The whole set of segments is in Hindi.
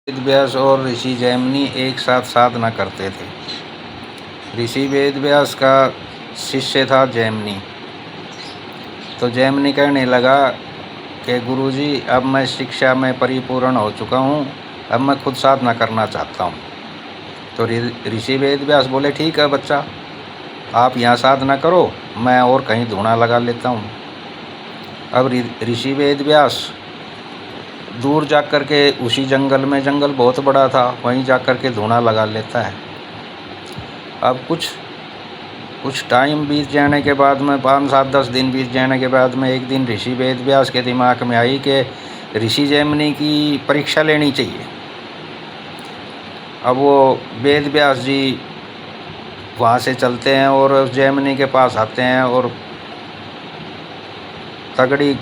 वेद व्यास और ऋषि जैमिनी एक साथ साधना करते थे। ऋषि वेद व्यास का शिष्य था जैमिनी। तो जैमिनी कहने लगा कि गुरुजी, अब मैं शिक्षा में परिपूर्ण हो चुका हूँ, अब मैं खुद साधना करना चाहता हूँ। तो ऋषि वेद व्यास बोले, ठीक है बच्चा, आप यहाँ साधना करो, मैं और कहीं धूना लगा लेता हूँ। अब ऋषि वेद व्यास दूर जाकर के उसी जंगल में, जंगल बहुत बड़ा था, वहीं जाकर के धूना लगा लेता है। अब कुछ टाइम बीत जाने के बाद में, 5-7-10 दिन बीत जाने के बाद में, एक दिन ऋषि वेद व्यास के दिमाग में आई कि ऋषि जैमिनी की परीक्षा लेनी चाहिए। अब वो वेद व्यास जी वहाँ से चलते हैं और जैमिनी के पास आते हैं और तगड़ी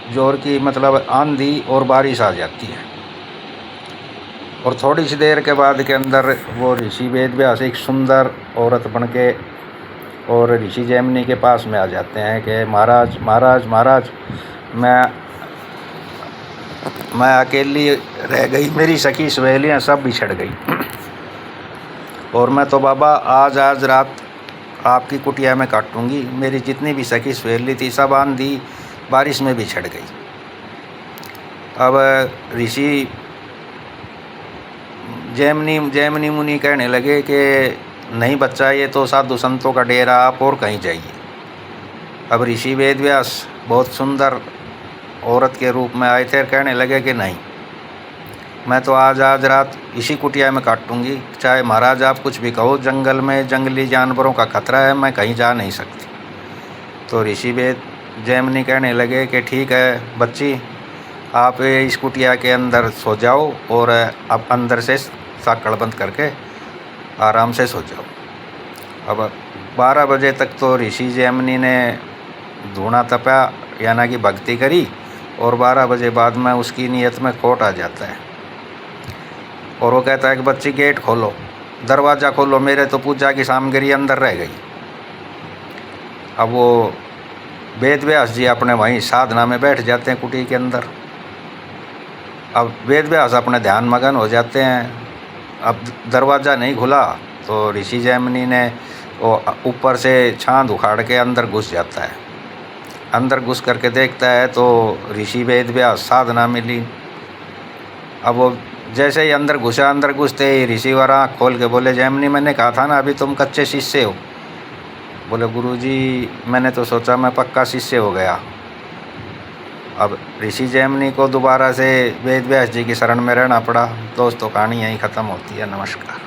जोर की, मतलब आंधी और बारिश आ जाती है। और थोड़ी सी देर के बाद के अंदर वो ऋषि वेद व्यास एक सुंदर औरत बन के और ऋषि जैमिनी के पास में आ जाते हैं कि महाराज महाराज महाराज, मैं अकेली रह गई, मेरी सखी सहेलियाँ सब बिछड़ गई और मैं तो बाबा आज रात आपकी कुटिया में काटूंगी। मेरी जितनी भी सखी सहेली थी सब आंधी बारिश में बिछड़ गई। अब ऋषि जैमिनी मुनि कहने लगे कि नहीं बच्चा, ये तो साधु संतों का डेरा, आप और कहीं जाइए। अब ऋषि वेद व्यास बहुत सुंदर औरत के रूप में आए थे, कहने लगे कि नहीं, मैं तो आज रात इसी कुटिया में काटूंगी, चाहे महाराज आप कुछ भी कहो, जंगल में जंगली जानवरों का खतरा है, मैं कहीं जा नहीं सकती। तो ऋषि वेद जैमिनी कहने लगे कि ठीक है बच्ची, आप इस कुटिया के अंदर सो जाओ और अब अंदर से साकड़ बंद करके आराम से सो जाओ। अब 12 बजे तक तो ऋषि जैमिनी ने धूना तपा, यानी कि भक्ति करी, और 12 बजे बाद में उसकी नीयत में खोट आ जाता है और वो कहता है कि बच्ची गेट खोलो, दरवाज़ा खोलो, मेरे तो पूजा की सामग्री अंदर रह गई। अब वो वेद व्यास जी अपने वहीं साधना में बैठ जाते हैं कुटी के अंदर। अब वेद व्यास अपने ध्यान मगन हो जाते हैं। अब दरवाज़ा नहीं खुला तो ऋषि जैमिनी ने वो ऊपर से छांद उखाड़ के अंदर घुस जाता है। अंदर घुस करके देखता है तो ऋषि वेद व्यास साधना मिली। अब वो जैसे ही अंदर घुसा, अंदर घुसते ही ऋषिवर आँख खोल के बोले, जैमिनी मैंने कहा था ना अभी तुम कच्चे शिष्य हो। बोले गुरुजी, मैंने तो सोचा मैं पक्का शिष्य हो गया। अब ऋषि जैमिनी को दोबारा से वेद व्यास जी की शरण में रहना पड़ा। दोस्तों, कहानी यहीं ख़त्म होती है। नमस्कार।